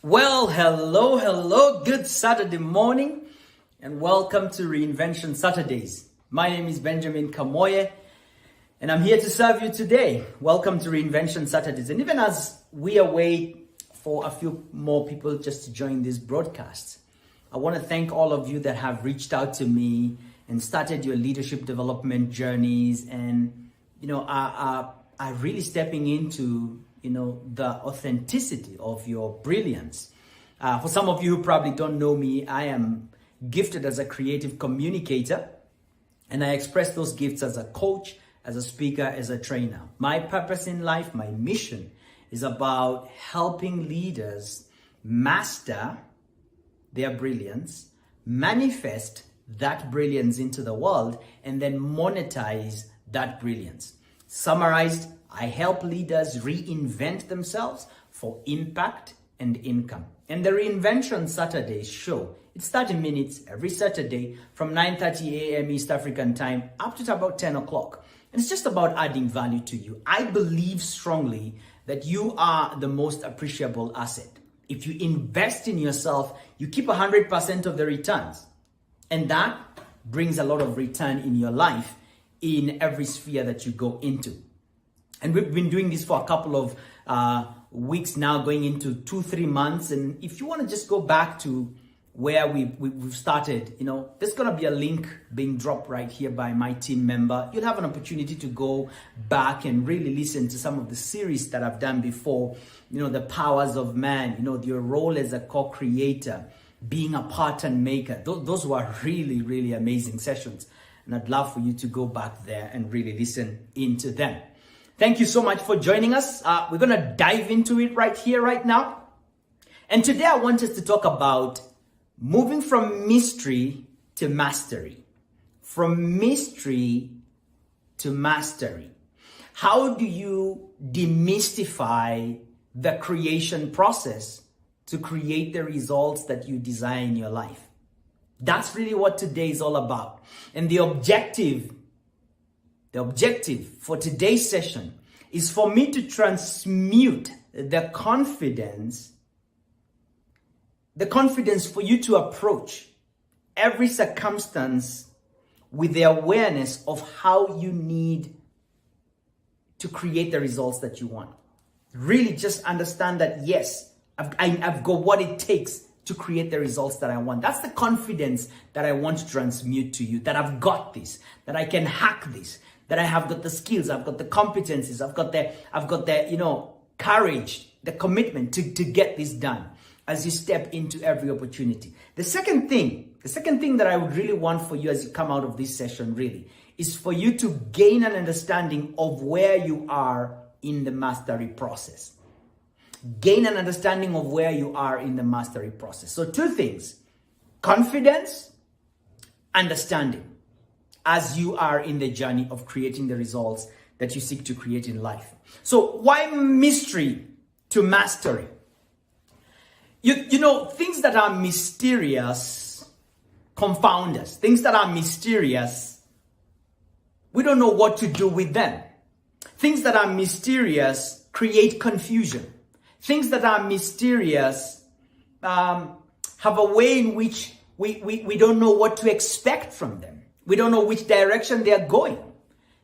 Well, hello, good Saturday morning, and welcome to Reinvention Saturdays. My name is Benjamin Kamoye, and I'm here to serve you today. Welcome to Reinvention Saturdays. And even as we await for a few more people just to join this broadcast, I want to thank all of you that have reached out to me and started your leadership development journeys, and are really stepping into the authenticity of your brilliance. For some of you who probably don't know me, I am gifted as a creative communicator, and I express those gifts as a coach, as a speaker, as a trainer. My purpose in life, my mission, is about helping leaders master their brilliance, manifest that brilliance into the world, and then monetize that brilliance. Summarized, I help leaders reinvent themselves for impact and income. And the Reinvention Saturdays show, it's 30 minutes every Saturday from 9:30 a.m. East African time up to about 10 o'clock. And it's just about adding value to you. I believe strongly that you are the most appreciable asset. If you invest in yourself, you keep 100% of the returns. And that brings a lot of return in your life in every sphere that you go into. And we've been doing this for a couple of weeks now, going into 2-3 months. And if you want to just go back to where we've started, there's going to be a link being dropped right here by my team member. You'll have an opportunity to go back and really listen to some of the series that I've done before. The powers of man, your role as a co-creator, being a pattern maker. Those were really, really amazing sessions. And I'd love for you to go back there and really listen into them. Thank you so much for joining us. We're going to dive into it right here, right now. And today I want us to talk about moving from mystery to mastery. From mystery to mastery. How do you demystify the creation process to create the results that you desire in your life? That's really what today is all about. And the objective for today's session is for me to transmute the confidence for you to approach every circumstance with the awareness of how you need to create the results that you want. Really just understand that, yes, I've got what it takes to create the results that I want. That's the confidence that I want to transmute to you, that I've got this, that I can hack this, that I have got the skills, I've got the competencies, I've got the courage, the commitment to get this done as you step into every opportunity. The second thing that I would really want for you as you come out of this session really is for you to gain an understanding of where you are in the mastery process. Gain an understanding of where you are in the mastery process. So two things: confidence, understanding, as you are in the journey of creating the results that you seek to create in life. So why mystery to mastery? Things that are mysterious confound us. Things that are mysterious, we don't know what to do with them. Things that are mysterious create confusion. Things that are mysterious have a way in which we don't know what to expect from them. We don't know which direction they are going.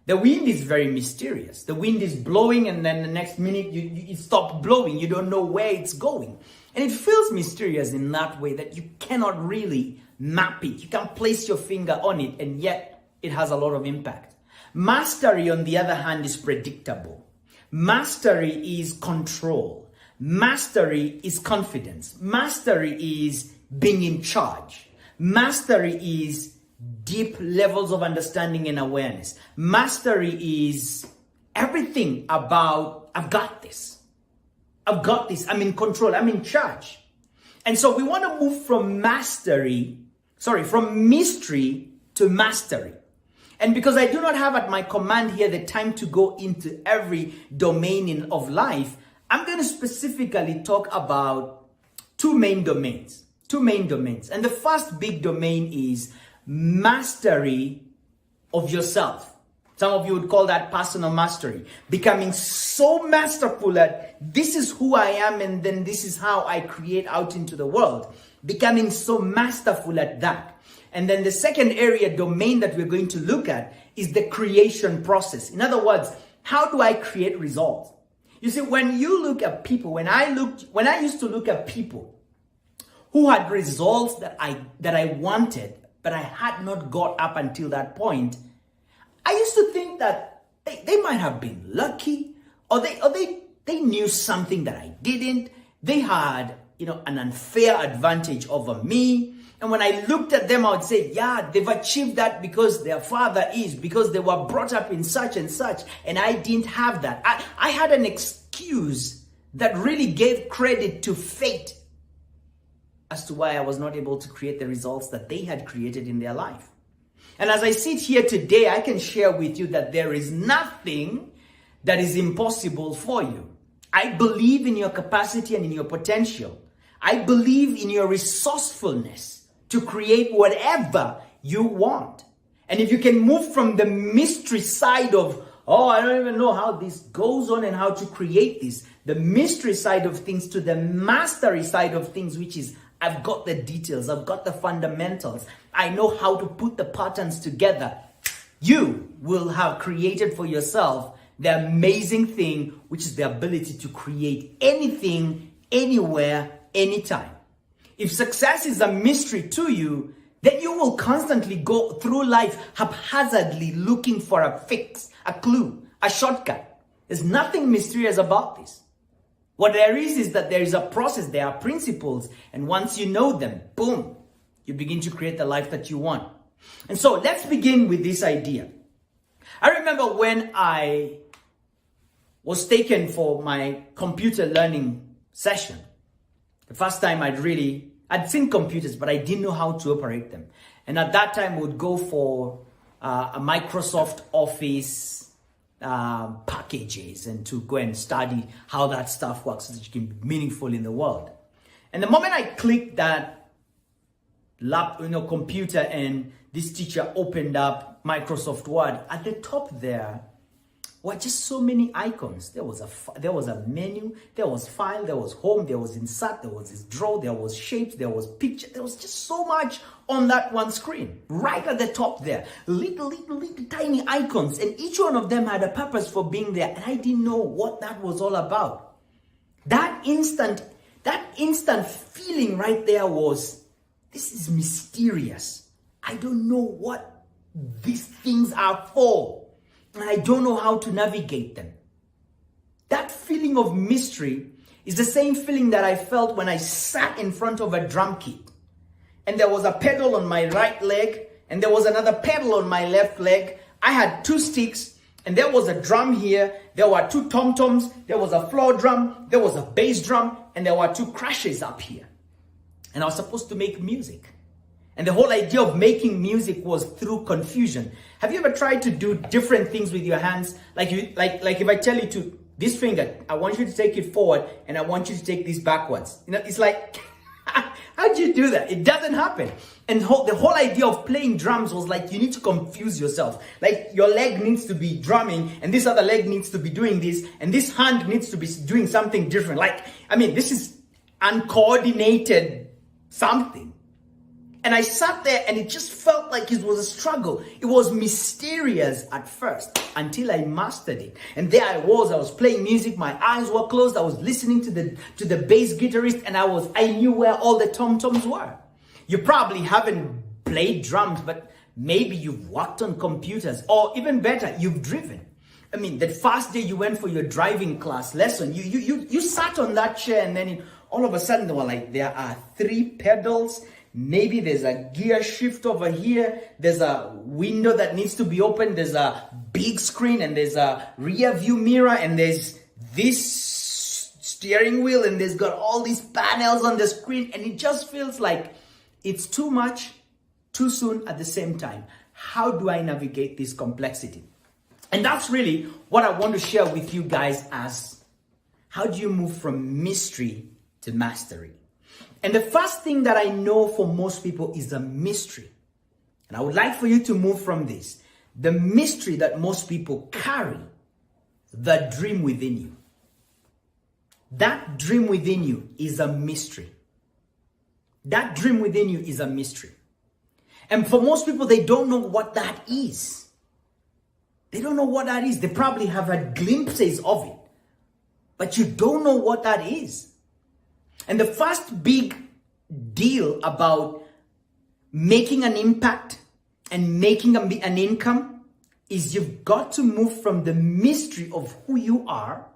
The wind is very mysterious. The wind is blowing, and then the next minute it stops blowing. You don't know where it's going. And it feels mysterious in that way that you cannot really map it. You can't place your finger on it, and yet it has a lot of impact. Mastery, on the other hand, is predictable. Mastery is control. Mastery is confidence. Mastery is being in charge. Mastery is deep levels of understanding and awareness. Mastery is everything about, I've got this. I'm in control. I'm in charge. And so we want to move from mystery to mastery. And because I do not have at my command here the time to go into every domain of life, I'm going to specifically talk about two main domains. And the first big domain is mastery of yourself. Some of you would call that personal mastery. Becoming so masterful at this is who I am and then this is how I create out into the world. Becoming so masterful at that. And then the second area domain that we're going to look at is the creation process. In other words, how do I create results? You see, when you look at people, when I used to look at people who had results that I wanted, but I had not got up until that point, I used to think that they might have been lucky, or they knew something that I didn't. They had, an unfair advantage over me. And when I looked at them, I would say, yeah, they've achieved that because their father because they were brought up in such and such, and I didn't have that. I had an excuse that really gave credit to fate as to why I was not able to create the results that they had created in their life. And as I sit here today, I can share with you that there is nothing that is impossible for you. I believe in your capacity and in your potential. I believe in your resourcefulness to create whatever you want. And if you can move from the mystery side of, oh, I don't even know how this goes on and how to create this, the mystery side of things, to the mastery side of things, which is, I've got the details, I've got the fundamentals, I know how to put the patterns together, you will have created for yourself the amazing thing, which is the ability to create anything, anywhere, anytime. If success is a mystery to you, then you will constantly go through life haphazardly looking for a fix, a clue, a shortcut. There's nothing mysterious about this. What there is that there is a process, there are principles, and once you know them, boom, you begin to create the life that you want. And so let's begin with this idea. I remember when I was taken for my computer learning session. The first time I'd seen computers, but I didn't know how to operate them. And at that time, we would go for a Microsoft Office packages and to go and study how that stuff works so that you can be meaningful in the world. And the moment I clicked that computer and this teacher opened up Microsoft Word, at the top there were just so many icons. There was a menu, there was file, there was home, there was insert, there was this draw, there was shapes, there was picture, there was just so much on that one screen. Right at the top there, little tiny icons, and each one of them had a purpose for being there, and I didn't know what that was all about. That instant feeling right there was, this is mysterious. I don't know what these things are for. And I don't know how to navigate them. That feeling of mystery is the same feeling that I felt when I sat in front of a drum kit. And there was a pedal on my right leg, and there was another pedal on my left leg. I had two sticks, and there was a drum here. There were two tom-toms. There was a floor drum. There was a bass drum. And there were two crashes up here. And I was supposed to make music. And the whole idea of making music was through confusion. Have you ever tried to do different things with your hands? Like if I tell you to, this finger, I want you to take it forward and I want you to take this backwards. It's like, how do you do that? It doesn't happen. And the whole idea of playing drums was like, you need to confuse yourself. Like your leg needs to be drumming and this other leg needs to be doing this and this hand needs to be doing something different. This is uncoordinated something. And I sat there and it just felt like it was a struggle. It was mysterious at first until I mastered it. And there I was playing music, my eyes were closed, I was listening to the bass guitarist, and I knew where all the tom-toms were. You probably haven't played drums, but maybe you've worked on computers, or even better, you've driven. The first day you went for your driving class lesson, you sat on that chair and then all of a sudden there are 3 pedals. Maybe there's a gear shift over here. There's a window that needs to be opened. There's a big screen and there's a rear view mirror and there's this steering wheel and there's got all these panels on the screen, and it just feels like it's too much, too soon at the same time. How do I navigate this complexity? And that's really what I want to share with you guys as how do you move from mystery to mastery? And the first thing that I know for most people is a mystery. And I would like for you to move from this. the mystery that most people carry, the dream within you. That dream within you is a mystery. That dream within you is a mystery. And for most people, they don't know what that is. They don't know what that is. They probably have had glimpses of it, but you don't know what that is. And the first big deal about making an impact and making an income is you've got to move from the mystery of who you are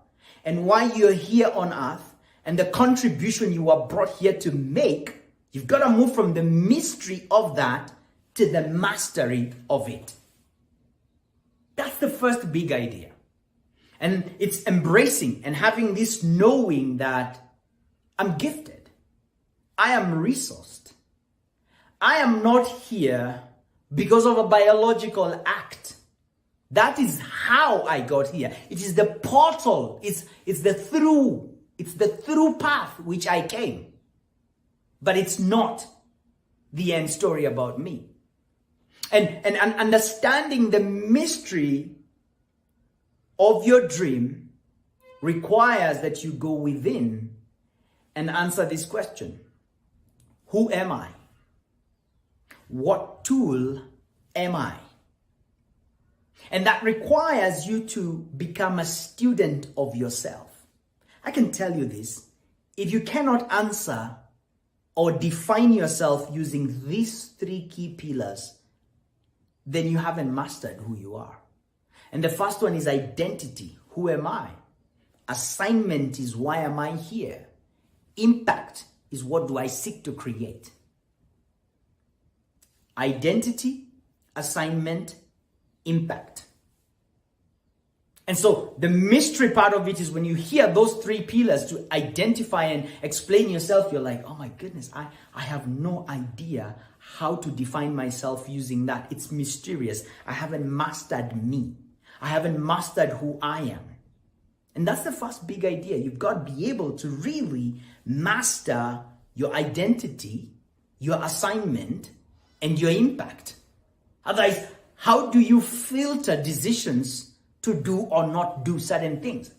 and why you're here on earth and the contribution you are brought here to make. You've got to move from the mystery of that to the mastery of it. That's the first big idea. And it's embracing and having this knowing that I'm gifted. I am resourced. I am not here because of a biological act. That is how I got here. It is the portal. It's the through path which I came. But it's not the end story about me. And understanding the mystery of your dream requires that you go within and answer this question. Who am I? What tool am I? And that requires you to become a student of yourself. I can tell you this, if you cannot answer or define yourself using these three key pillars, then you haven't mastered who you are. And the first one is identity. Who am I? Assignment is why am I here? Impact is what do I seek to create? Identity, assignment, impact. And so the mystery part of it is when you hear those three pillars to identify and explain yourself, you're like, oh my goodness, I have no idea how to define myself using that. It's mysterious. I haven't mastered me. I haven't mastered who I am. And that's the first big idea. You've got to be able to really master your identity, your assignment, and your impact. Otherwise, how do you filter decisions to do or not do certain things?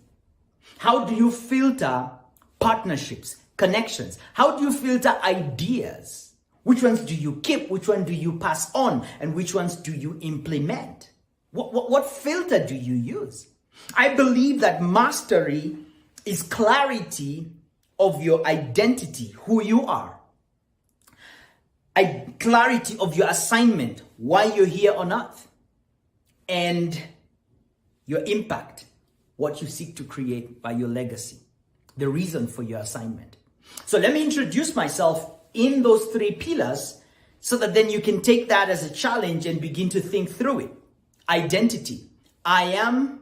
How do you filter partnerships, connections? How do you filter ideas? Which ones do you keep? Which one do you pass on? And which ones do you implement? What filter do you use? I believe that mastery is clarity of your identity, who you are. Clarity of your assignment, why you're here on earth. And your impact, what you seek to create by your legacy, the reason for your assignment. So let me introduce myself in those three pillars so that then you can take that as a challenge and begin to think through it. Identity. I am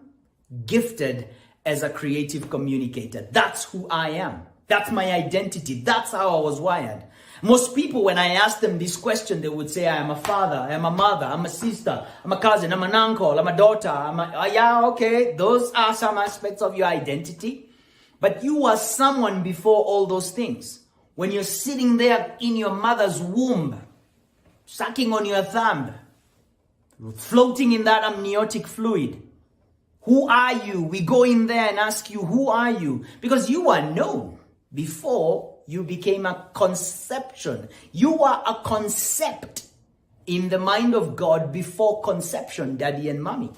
gifted as a creative communicator. That's who I am. That's my identity. That's how I was wired. Most people, when I ask them this question, they would say, I am a father, I am a mother, I'm a sister, I'm a cousin, I'm an uncle, I'm a daughter. Yeah, okay, those are some aspects of your identity. But you are someone before all those things. When you're sitting there in your mother's womb, sucking on your thumb, floating in that amniotic fluid, who are you? We go in there and ask you, who are you? Because you are known before you became a conception. You are a concept in the mind of God before conception, daddy and mommy.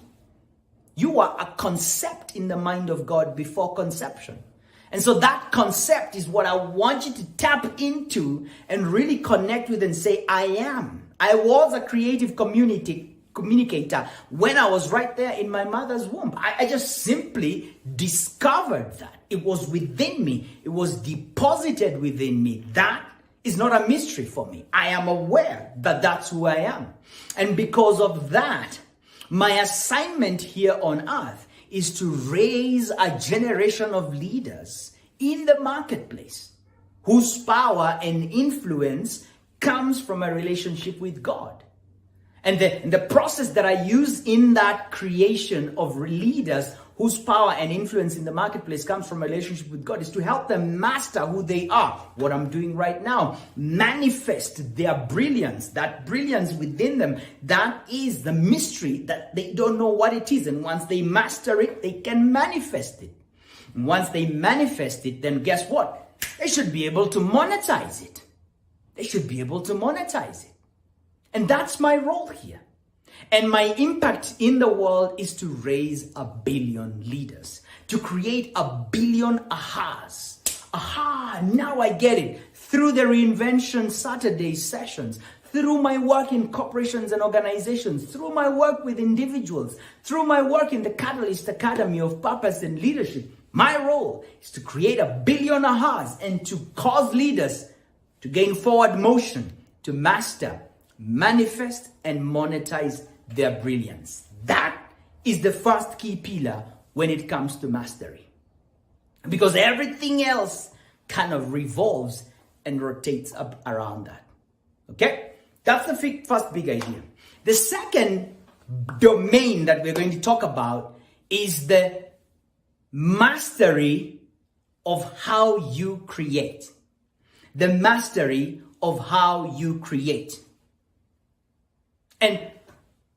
You are a concept in the mind of God before conception. And so that concept is what I want you to tap into and really connect with and say, I am. I was a creative communicator when I was right there in my mother's womb. I just simply discovered that. It was within me. It was deposited within me. That is not a mystery for me. I am aware that that's who I am. And because of that, my assignment here on earth is to raise a generation of leaders in the marketplace whose power and influence comes from a relationship with God. And the process that I use in that creation of leaders whose power and influence in the marketplace comes from a relationship with God, is to help them master who they are. What I'm doing right now, manifest their brilliance, that brilliance within them. That is the mystery that they don't know what it is. And once they master it, they can manifest it. And once they manifest it, then guess what? They should be able to monetize it. They should be able to monetize it. And that's my role here. And my impact in the world is to raise 1 billion leaders, to create 1 billion ahas. Aha, now I get it. Through the Reinvention Saturday sessions, through my work in corporations and organizations, through my work with individuals, through my work in the Catalyst Academy of Purpose and Leadership, my role is to create 1 billion ahas and to cause leaders to gain forward motion, to master, manifest, and monetize their brilliance. That is the first key pillar when it comes to mastery. Because everything else kind of revolves and rotates up around that. Okay? That's the first big idea. The second domain that we're going to talk about is the mastery of how you create. The mastery of how you create. And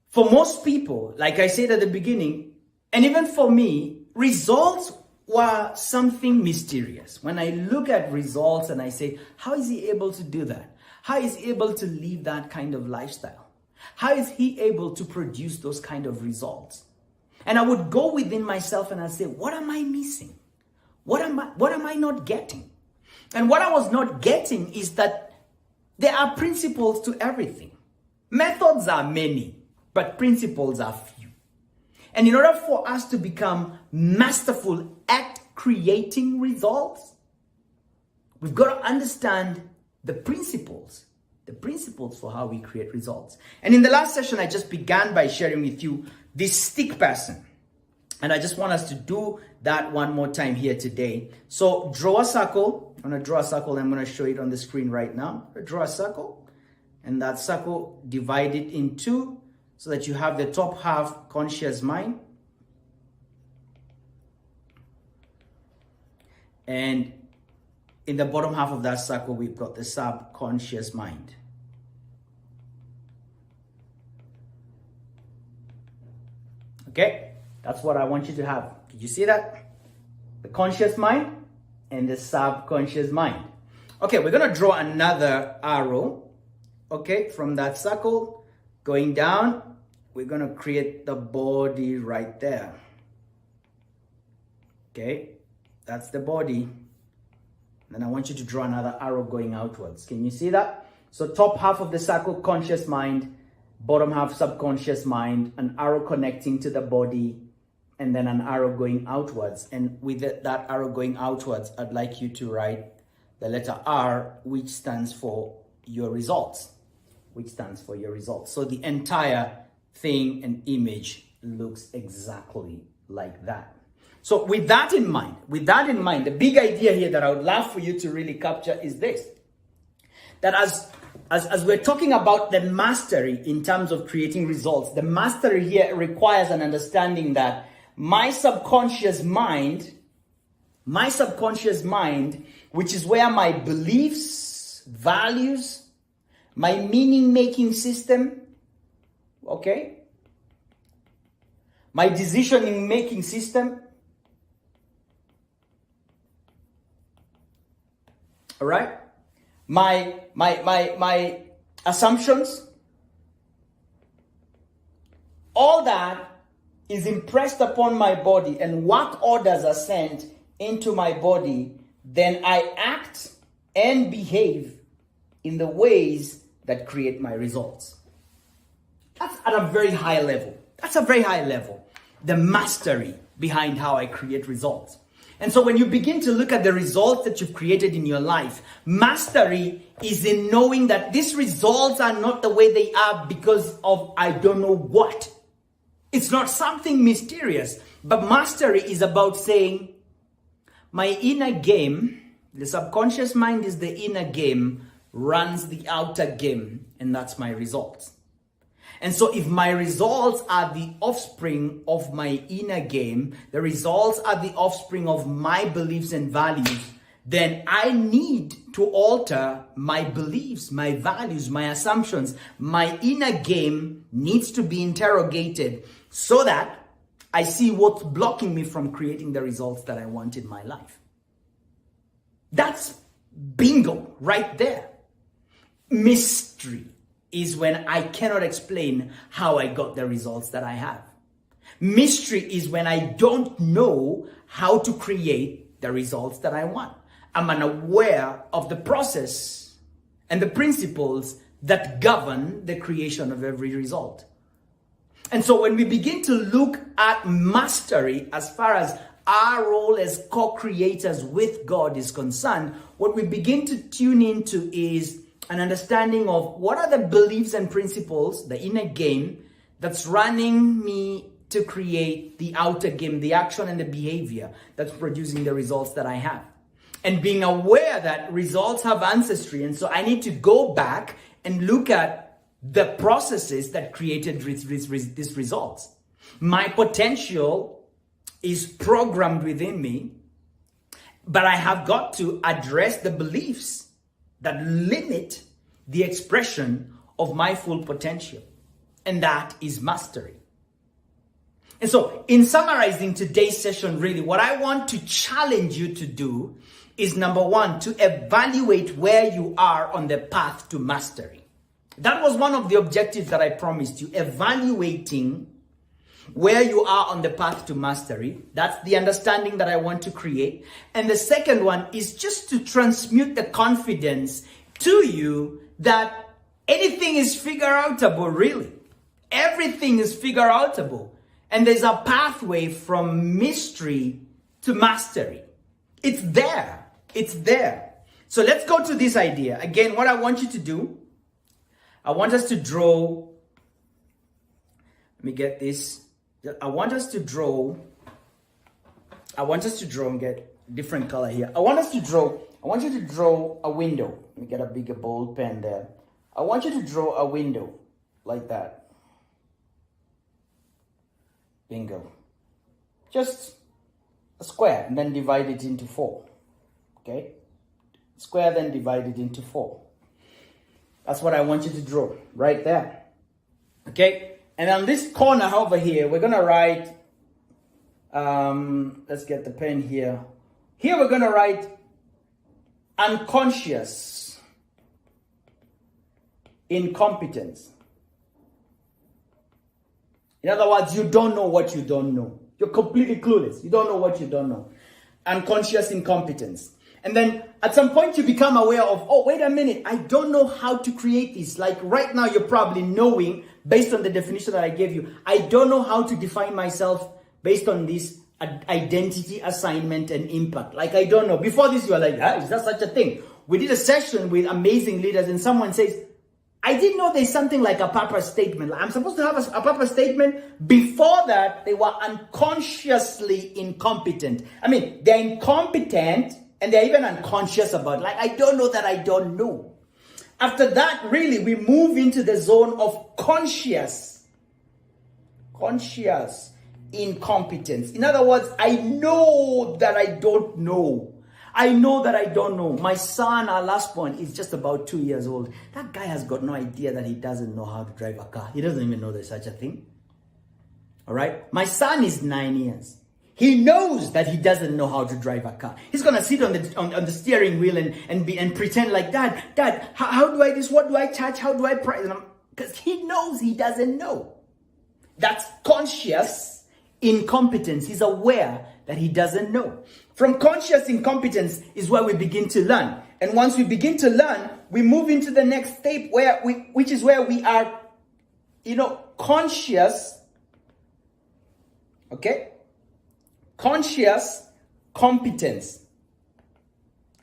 for most people, like I said at the beginning, and even for me, results were something mysterious. When I look at results and I say, how is he able to do that? How is he able to live that kind of lifestyle? How is he able to produce those kind of results? And I would go within myself and I'd say, what am I missing? What am I not getting? And what I was not getting is that there are principles to everything. Methods are many, but principles are few. And in order for us to become masterful at creating results, we've got to understand the principles for how we create results. And in the last session, I just began by sharing with you this stick person. And I just want us to do that one more time here today. So draw a circle. I'm going to draw a circle. I'm going to show it on the screen right now. Draw a circle. And that circle, divide it in two so that you have the top half conscious mind. And in the bottom half of that circle, we've got the subconscious mind. Okay, that's what I want you to have. Did you see that? The conscious mind and the subconscious mind. Okay, we're going to draw another arrow. Okay, from that circle, going down, we're going to create the body right there. Okay, that's the body. Then I want you to draw another arrow going outwards. Can you see that? So top half of the circle, conscious mind, bottom half, subconscious mind, an arrow connecting to the body, and then an arrow going outwards. And with that arrow going outwards, I'd like you to write the letter R, which stands for your results. So the entire thing and image looks exactly like that. So with that in mind, the big idea here that I would love for you to really capture is this. That as we're talking about the mastery in terms of creating results, the mastery here requires an understanding that my subconscious mind, which is where my beliefs, values, my meaning-making system, okay, my decision-making system, all right, my assumptions, all that is impressed upon my body, and what orders are sent into my body, then I act and behave in the ways that create my results. That's at a very high level. The mastery behind how I create results. And so when you begin to look at the results that you've created in your life, mastery is in knowing that these results are not the way they are because of I don't know what. It's not something mysterious, but mastery is about saying, my inner game, the subconscious mind is the inner game, runs the outer game, and that's my results. And so if my results are the offspring of my inner game, the results are the offspring of my beliefs and values, then I need to alter my beliefs, my values, my assumptions. My inner game needs to be interrogated so that I see what's blocking me from creating the results that I want in my life. That's bingo right there. Mystery is when I cannot explain how I got the results that I have. Mystery is when I don't know how to create the results that I want. I'm unaware of the process and the principles that govern the creation of every result. And so when we begin to look at mastery as far as our role as co-creators with God is concerned, what we begin to tune into is an understanding of what are the beliefs and principles, the inner game, that's running me to create the outer game, the action and the behavior that's producing the results that I have. And being aware that results have ancestry. And so I need to go back and look at the processes that created these results. My potential is programmed within me, but I have got to address the beliefs that limit the expression of my full potential. And that is mastery. And so in summarizing today's session, really what I want to challenge you to do is, number one, to evaluate where you are on the path to mastery. That was one of the objectives that I promised you, evaluating where you are on the path to mastery. That's the understanding that I want to create. And the second one is just to transmute the confidence to you that anything is figure outable, really. Everything is figure outable. And there's a pathway from mystery to mastery. It's there. It's there. So let's go to this idea. Again, what I want you to do, I want us to draw, let me get this. I want us to draw and get different color here. I want you to draw a window. Let me get a bigger bold pen there. I want you to draw a window like that. Bingo. Just a square and then divide it into 4. Okay? Square then divide it into 4. That's what I want you to draw right there. Okay? And on this corner over here, we're going to write, let's get the pen here. Here we're going to write unconscious incompetence. In other words, you don't know what you don't know. You're completely clueless. You don't know what you don't know. Unconscious incompetence. And then at some point you become aware of, oh, wait a minute, I don't know how to create this. Like right now, you're probably knowing, based on the definition that I gave you, I don't know how to define myself based on this identity, assignment, and impact. Like, I don't know. Before this, you are like, is that such a thing? We did a session with amazing leaders and someone says, I didn't know there's something like a purpose statement. I'm supposed to have a purpose statement. Before that, they were unconsciously incompetent. I mean, they're incompetent and they're even unconscious about, like, I don't know that I don't know. After that, really, we move into the zone of conscious incompetence. In other words, I know that I don't know. I know that I don't know. My son, our last one, is just about 2 years old. That guy has got no idea that he doesn't know how to drive a car. He doesn't even know there's such a thing. All right? My son is 9 years. He knows that he doesn't know how to drive a car. He's going to sit on the steering wheel and pretend like, Dad, how do I this? What do I touch? How do I press? Because he knows he doesn't know. That's conscious incompetence. He's aware that he doesn't know. From conscious incompetence is where we begin to learn. And once we begin to learn, we move into the next step which is where we are, conscious. Okay? Conscious competence.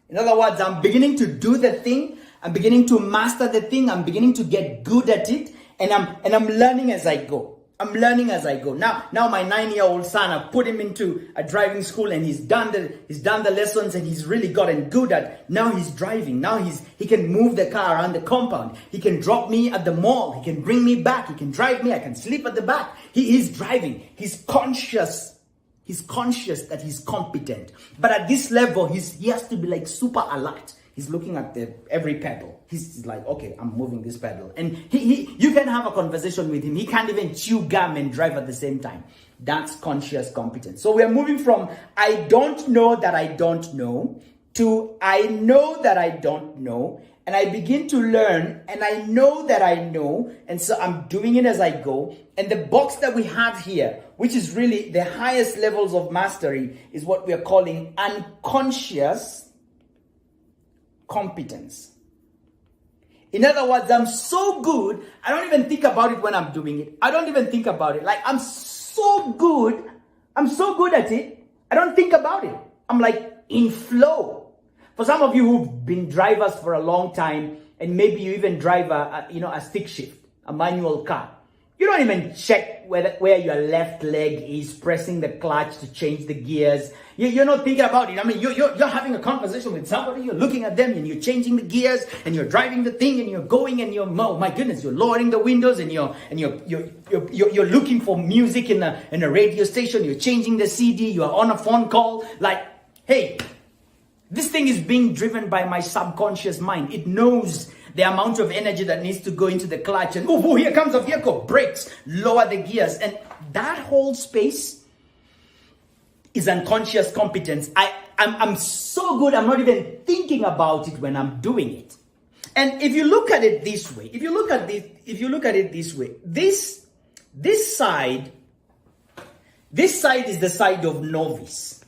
In other words, I'm beginning to do the thing. I'm beginning to master the thing. I'm beginning to get good at it. And I'm learning as I go. I'm learning as I go. Now my 9-year-old son, I put him into a driving school and he's done the lessons and he's really gotten good at. Now he's driving. Now he can move the car around the compound. He can drop me at the mall. He can bring me back. He can drive me. I can sleep at the back. He's driving. He's conscious. He's conscious that he's competent. But at this level, he has to be like super alert. He's looking at every pedal. He's like, okay, I'm moving this pedal. And you can have a conversation with him. He can't even chew gum and drive at the same time. That's conscious competence. So we are moving from I don't know that I don't know to I know that I don't know. And I begin to learn and I know that I know. And so I'm doing it as I go. And the box that we have here, which is really the highest levels of mastery, is what we are calling unconscious competence. In other words, I'm so good, I don't even think about it when I'm doing it. I don't even think about it. Like, I'm so good at it, I don't think about it. I'm like in flow. For some of you who've been drivers for a long time, and maybe you even drive a stick shift, a manual car. You don't even check where your left leg is pressing the clutch to change the gears. You're not thinking about it. I mean, you're having a conversation with somebody, you're looking at them and you're changing the gears and you're driving the thing and you're going and oh my goodness, you're lowering the windows and you're looking for music in a radio station, you're changing the CD, you're on a phone call. Like, hey, this thing is being driven by my subconscious mind. It knows the amount of energy that needs to go into the clutch. And oh, here comes a vehicle. Brakes, lower the gears. And that whole space is unconscious competence. I'm so good, I'm not even thinking about it when I'm doing it. And if you look at it this way, this side is the side of novice.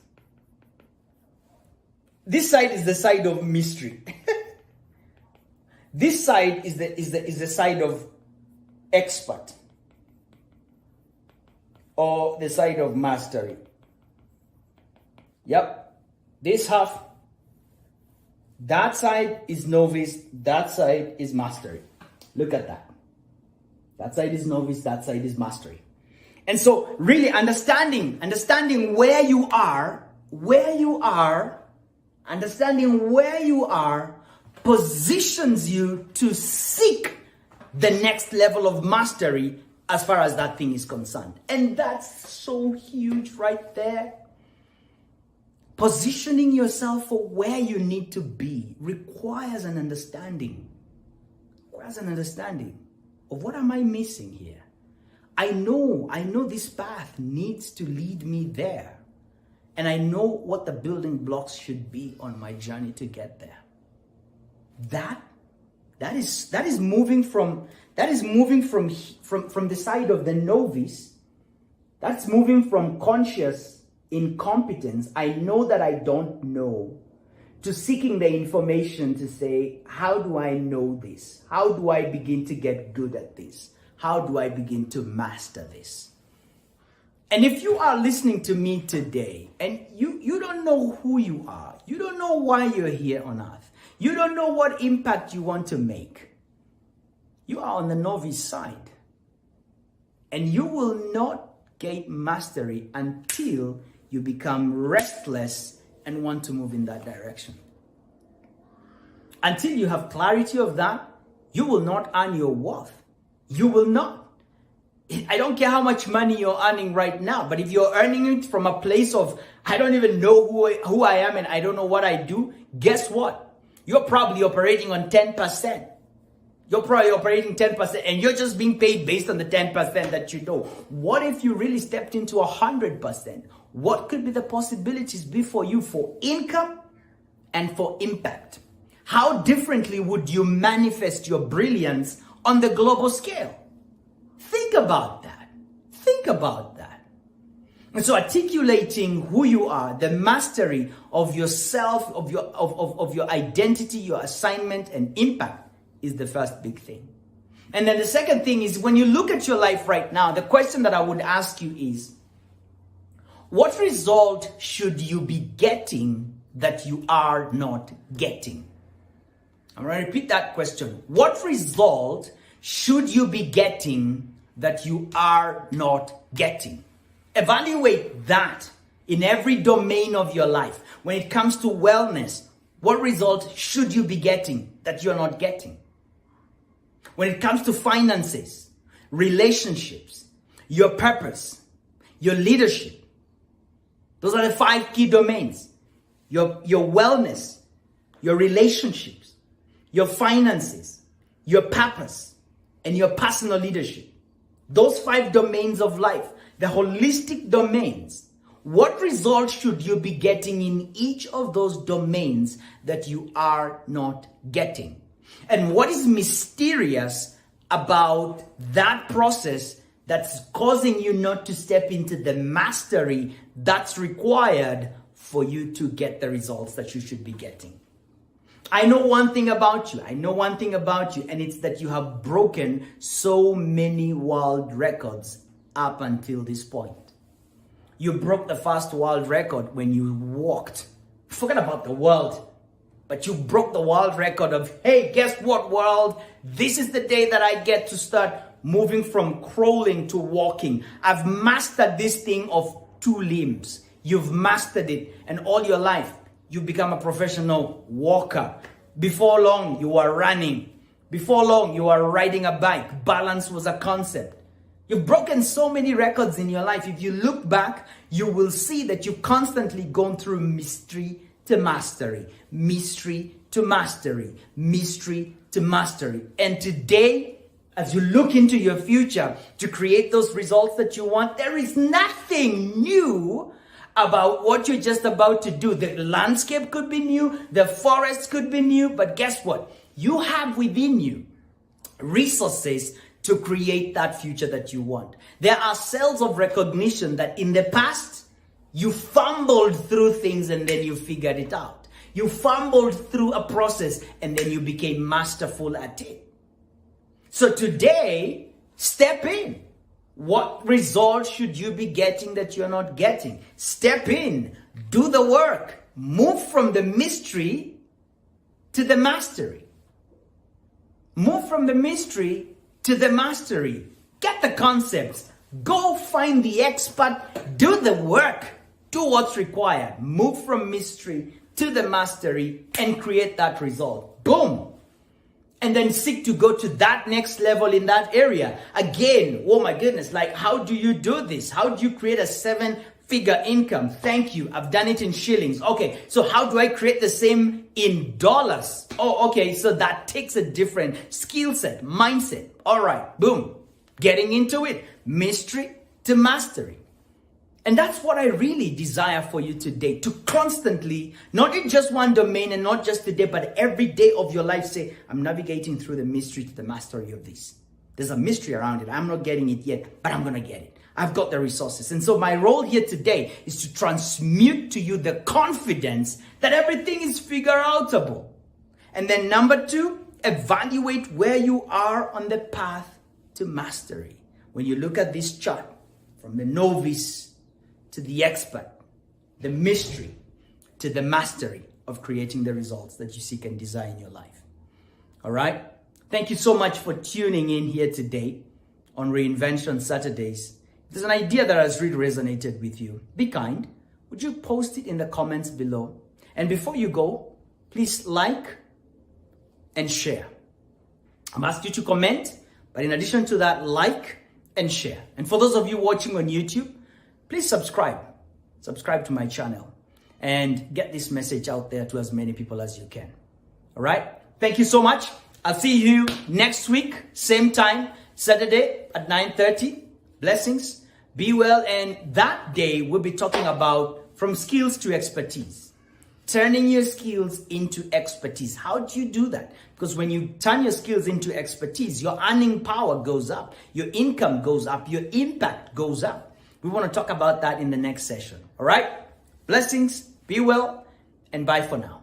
This side is the side of mystery. This side is the side of expert, or the side of mastery. Yep. This half, that side is novice, that side is mastery. Look at that. That side is novice, that side is mastery. And so really understanding where you are, understanding where you are positions you to seek the next level of mastery as far as that thing is concerned. And that's so huge right there. Positioning yourself for where you need to be requires an understanding. Of what am I missing here? I know this path needs to lead me there. And I know what the building blocks should be on my journey to get there. That is moving from the side of the novice. That's moving from conscious incompetence, I know that I don't know, to seeking the information to say, how do I know this? How do I begin to get good at this? How do I begin to master this? And if you are listening to me today and you don't know who you are, you don't know why you're here on earth, you don't know what impact you want to make, you are on the novice side. And you will not gain mastery until you become restless and want to move in that direction. Until you have clarity of that, you will not earn your worth. You will not. I don't care how much money you're earning right now, but if you're earning it from a place of, I don't even know who I am and I don't know what I do, guess what? You're probably operating on 10%. You're probably operating 10% and you're just being paid based on the 10% that you know. What if you really stepped into 100%? What could be the possibilities be for you for income and for impact? How differently would you manifest your brilliance on the global scale? Think about that. And so articulating who you are, the mastery of yourself, of your identity, your assignment and impact is the first big thing. And then the second thing is, when you look at your life right now, the question that I would ask you is, what result should you be getting that you are not getting? I'm going to repeat that question. What result should you be getting that you are not getting. Evaluate that in every domain of your life. When it comes to wellness, what result should you be getting that you're not getting? When it comes to finances, relationships, your purpose, your leadership, those are the 5 key domains. Your wellness, your relationships, your finances, your purpose, and your personal leadership. Those 5 domains of life, the holistic domains. What results should you be getting in each of those domains that you are not getting? And what is mysterious about that process that's causing you not to step into the mastery that's required for you to get the results that you should be getting? I know one thing about you. And it's that you have broken so many world records up until this point. You broke the first world record when you walked. Forget about the world. But you broke the world record of, hey, guess what, world? This is the day that I get to start moving from crawling to walking. I've mastered this thing of 2 limbs. You've mastered it. And all your life, you've become a professional walker. Before long, you are running. Before long, you are riding a bike. Balance was a concept. You've broken so many records in your life. If you look back, you will see that you've constantly gone through mystery to mastery, mystery to mastery, mystery to mastery. And today, as you look into your future to create those results that you want, there is nothing new about what you're just about to do. The landscape could be new, the forest could be new, but guess what? You have within you resources to create that future that you want. There are cells of recognition that in the past, you fumbled through things and then you figured it out. You fumbled through a process and then you became masterful at it. So today, step in. What results should you be getting that you're not getting? Step in, do the work, move from the mystery to the mastery. Move from the mystery to the mastery. Get the concepts. Go find the expert. Do the work. Do what's required. Move from mystery to the mastery and create that result. Boom. And then seek to go to that next level in that area. Again, oh my goodness, like how do you do this? How do you create a 7-figure income? Thank you. I've done it in shillings. Okay, so how do I create the same in dollars? Oh, okay, so that takes a different skill set, mindset. All right, boom. Getting into it. Mystery to mastery. And that's what I really desire for you today, to constantly, not in just one domain and not just today, but every day of your life say, I'm navigating through the mystery to the mastery of this. There's a mystery around it. I'm not getting it yet, but I'm going to get it. I've got the resources. And so my role here today is to transmute to you the confidence that everything is figure-outable. And then number 2, evaluate where you are on the path to mastery. When you look at this chart, from the novice to the expert, the mystery to the mastery of creating the results that you seek and desire in your life. All right? Thank you so much for tuning in here today on Reinvention Saturdays. If there's an idea that has really resonated with you, be kind. Would you post it in the comments below? And before you go, please like and share. I'm asking you to comment, but in addition to that, like and share. And for those of you watching on YouTube, please subscribe to my channel and get this message out there to as many people as you can. All right. Thank you so much. I'll see you next week, same time, Saturday at 9:30. Blessings. Be well. And that day we'll be talking about from skills to expertise, turning your skills into expertise. How do you do that? Because when you turn your skills into expertise, your earning power goes up, your income goes up, your impact goes up. We want to talk about that in the next session. All right? Blessings, be well, and bye for now.